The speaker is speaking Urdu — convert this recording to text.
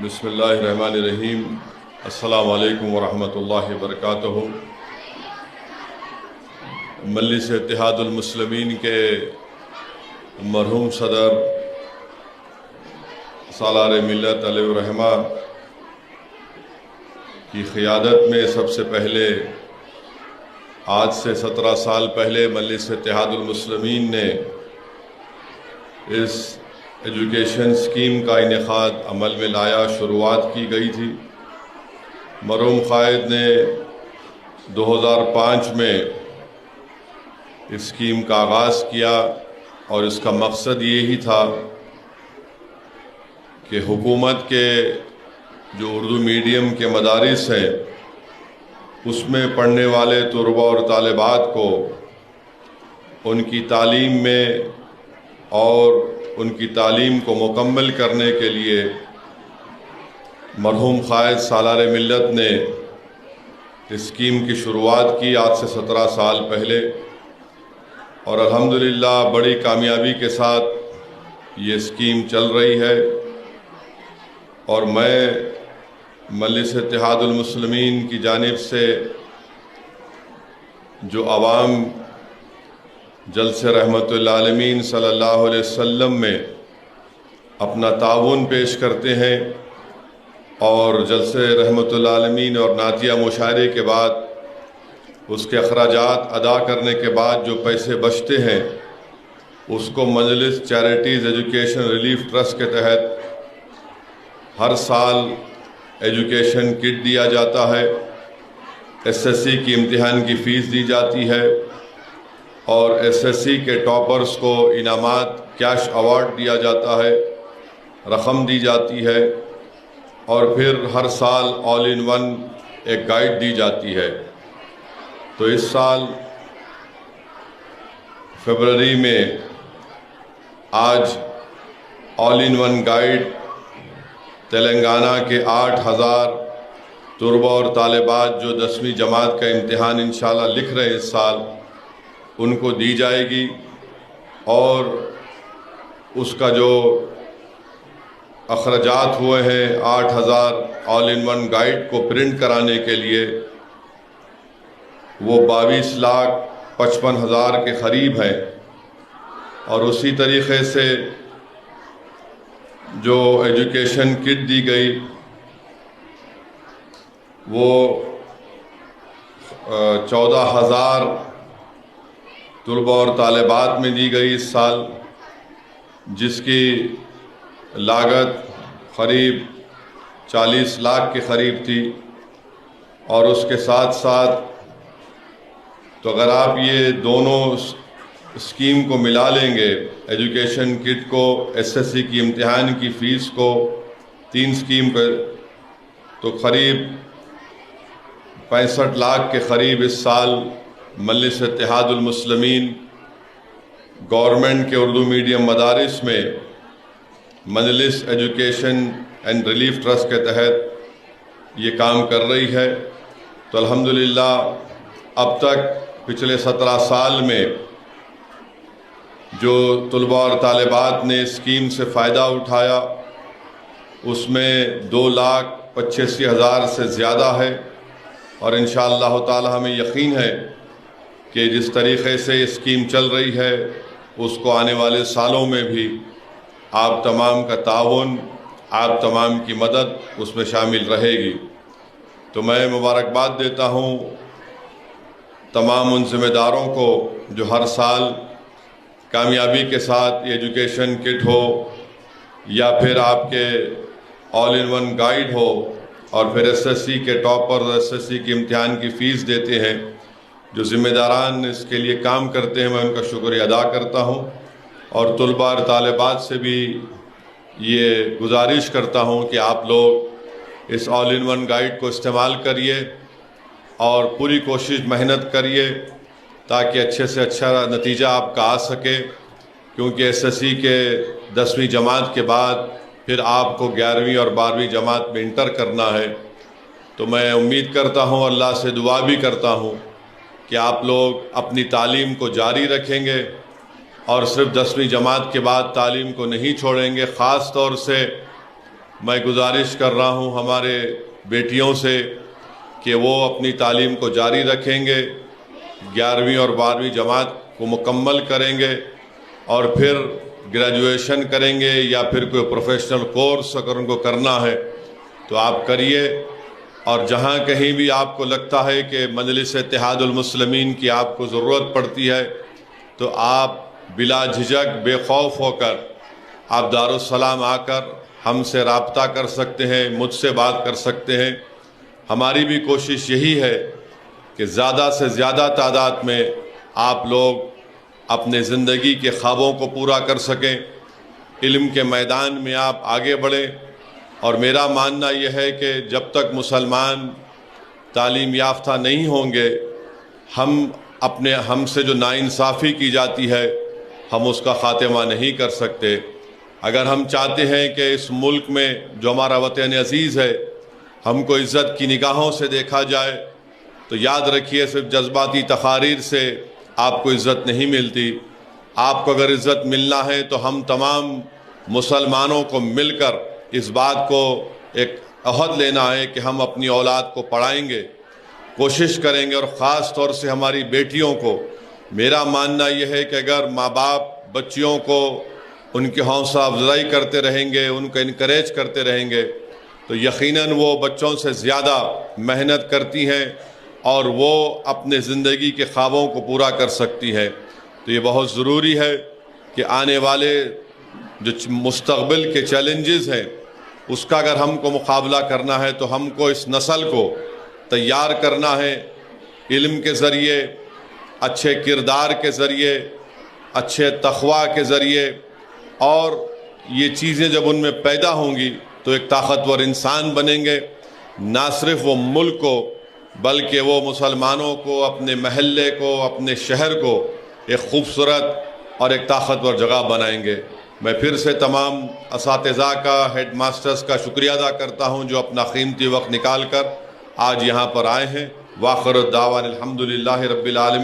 بسم اللہ الرحمن الرحیم۔ السلام علیکم ورحمۃ اللہ وبرکاتہ۔ مجلس اتحاد المسلمین کے مرحوم صدر سالار ملت علیہ الرحمہ کی قیادت میں سب سے پہلے آج سے 17 سال پہلے مجلس اتحاد المسلمین نے اس ایجوکیشن اسکیم کا انعقاد عمل میں لایا، شروعات کی گئی تھی۔ مرحوم قائد نے 2005 میں اسکیم کا آغاز کیا اور اس کا مقصد یہی تھا کہ حکومت کے جو اردو میڈیم کے مدارس ہیں اس میں پڑھنے والے طلباء اور طالبات کو ان کی تعلیم میں اور ان کی تعلیم کو مکمل کرنے کے لیے مرحوم قائد سالار ملت نے اسکیم کی شروعات کی آج سے 17 سال پہلے، اور الحمدللہ بڑی کامیابی کے ساتھ یہ اسکیم چل رہی ہے۔ اور میں مجلس اتحاد المسلمین کی جانب سے جو عوام جلسہ رحمت العالمین صلی اللہ علیہ وسلم میں اپنا تعاون پیش کرتے ہیں، اور جلسہ رحمت العالمین اور نعتیہ مشاعرے کے بعد اس کے اخراجات ادا کرنے کے بعد جو پیسے بچتے ہیں اس کو مجلس چیریٹیز ایجوکیشن ریلیف ٹرسٹ کے تحت ہر سال ایجوکیشن کٹ دیا جاتا ہے، ایس ایس سی کی امتحان کی فیس دی جاتی ہے، اور ایس ایس سی کے ٹاپرز کو انعامات کیش ایوارڈ دیا جاتا ہے، رقم دی جاتی ہے، اور پھر ہر سال آل ان ون ایک گائیڈ دی جاتی ہے۔ تو اس سال فروری میں آج آل ان ون گائیڈ تلنگانہ کے 8,000 طلباء اور طالبات جو 10ویں جماعت کا امتحان انشاءاللہ لکھ رہے ہیں اس سال، ان کو دی جائے گی، اور اس کا جو اخراجات ہوئے ہیں 8,000 آل ان ون گائیڈ کو پرنٹ کرانے کے لیے، وہ 22,55,000 کے قریب ہیں۔ اور اسی طریقے سے جو ایجوکیشن کٹ دی گئی وہ 14,000 طلباء اور طالبات میں دی گئی اس سال، جس کی لاگت قریب 40 لاکھ کے قریب تھی۔ اور اس کے ساتھ ساتھ تو اگر آپ یہ دونوں اسکیم کو ملا لیں گے، ایجوکیشن کٹ کو، ایس ایس سی کی امتحان کی فیس کو، 3 اسکیم پر، تو قریب 65 لاکھ کے قریب اس سال مجلس اتحاد المسلمین گورنمنٹ کے اردو میڈیم مدارس میں مجلس ایجوکیشن اینڈ ریلیف ٹرسٹ کے تحت یہ کام کر رہی ہے۔ تو الحمدللہ اب تک پچھلے 17 سال میں جو طلباء اور طالبات نے اسکیم سے فائدہ اٹھایا اس میں 2,85,000 سے زیادہ ہے، اور انشاءاللہ تعالی ہمیں یقین ہے کہ جس طریقے سے یہ اسکیم چل رہی ہے اس کو آنے والے سالوں میں بھی آپ تمام کا تعاون، آپ تمام کی مدد اس میں شامل رہے گی۔ تو میں مبارکباد دیتا ہوں تمام ان ذمہ داروں کو جو ہر سال کامیابی کے ساتھ یہ ایجوکیشن کٹ ہو یا پھر آپ کے آل ان ون گائیڈ ہو، اور پھر ایس ایس سی کے ٹاپر ایس ایس سی کی امتحان کی فیس دیتے ہیں، جو ذمہ داران اس کے لیے کام کرتے ہیں، میں ان کا شکریہ ادا کرتا ہوں۔ اور طلباء اور طالبات سے بھی یہ گزارش کرتا ہوں کہ آپ لوگ اس آل ان ون گائیڈ کو استعمال کریے اور پوری کوشش محنت کریے تاکہ اچھے سے اچھا نتیجہ آپ کا آ سکے، کیونکہ ایس ایس سی کے 10ویں جماعت کے بعد پھر آپ کو 11ویں اور 12ویں جماعت میں انٹر کرنا ہے۔ تو میں امید کرتا ہوں، اللہ سے دعا بھی کرتا ہوں کہ آپ لوگ اپنی تعلیم کو جاری رکھیں گے، اور صرف 10ویں جماعت کے بعد تعلیم کو نہیں چھوڑیں گے، خاص طور سے میں گزارش کر رہا ہوں ہمارے بیٹیوں سے کہ وہ اپنی تعلیم کو جاری رکھیں گے، 11ویں اور 12ویں جماعت کو مکمل کریں گے اور پھر گریجویشن کریں گے یا پھر کوئی پروفیشنل کورس اگر ان کو کرنا ہے تو آپ کریے۔ اور جہاں کہیں بھی آپ کو لگتا ہے کہ مجلس اتحاد المسلمین کی آپ کو ضرورت پڑتی ہے تو آپ بلا جھجک بے خوف ہو کر آپ دارالسلام آ کر ہم سے رابطہ کر سکتے ہیں، مجھ سے بات کر سکتے ہیں۔ ہماری بھی کوشش یہی ہے کہ زیادہ سے زیادہ تعداد میں آپ لوگ اپنے زندگی کے خوابوں کو پورا کر سکیں، علم کے میدان میں آپ آگے بڑھیں۔ اور میرا ماننا یہ ہے کہ جب تک مسلمان تعلیم یافتہ نہیں ہوں گے، ہم سے جو ناانصافی کی جاتی ہے ہم اس کا خاتمہ نہیں کر سکتے۔ اگر ہم چاہتے ہیں کہ اس ملک میں جو ہمارا وطن عزیز ہے ہم کو عزت کی نگاہوں سے دیکھا جائے تو یاد رکھیے صرف جذباتی تقاریر سے آپ کو عزت نہیں ملتی۔ آپ کو اگر عزت ملنا ہے تو ہم تمام مسلمانوں کو مل کر اس بات کو ایک عہد لینا ہے کہ ہم اپنی اولاد کو پڑھائیں گے، کوشش کریں گے، اور خاص طور سے ہماری بیٹیوں کو میرا ماننا یہ ہے کہ اگر ماں باپ بچیوں کو ان کی حوصلہ افزائی کرتے رہیں گے، ان کو انکریج کرتے رہیں گے تو یقیناً وہ بچوں سے زیادہ محنت کرتی ہیں اور وہ اپنے زندگی کے خوابوں کو پورا کر سکتی ہیں۔ تو یہ بہت ضروری ہے کہ آنے والے جو مستقبل کے چیلنجز ہیں اس کا اگر ہم کو مقابلہ کرنا ہے تو ہم کو اس نسل کو تیار کرنا ہے، علم کے ذریعے، اچھے کردار کے ذریعے، اچھے تقویٰ کے ذریعے، اور یہ چیزیں جب ان میں پیدا ہوں گی تو ایک طاقتور انسان بنیں گے۔ نہ صرف وہ ملک کو بلکہ وہ مسلمانوں کو، اپنے محلے کو، اپنے شہر کو ایک خوبصورت اور ایک طاقتور جگہ بنائیں گے۔ میں پھر سے تمام اساتذہ کا، ہیڈ ماسٹرز کا شکریہ ادا کرتا ہوں جو اپنا قیمتی وقت نکال کر آج یہاں پر آئے ہیں۔ وآخر الدعوانا الحمدللہ رب العالمین۔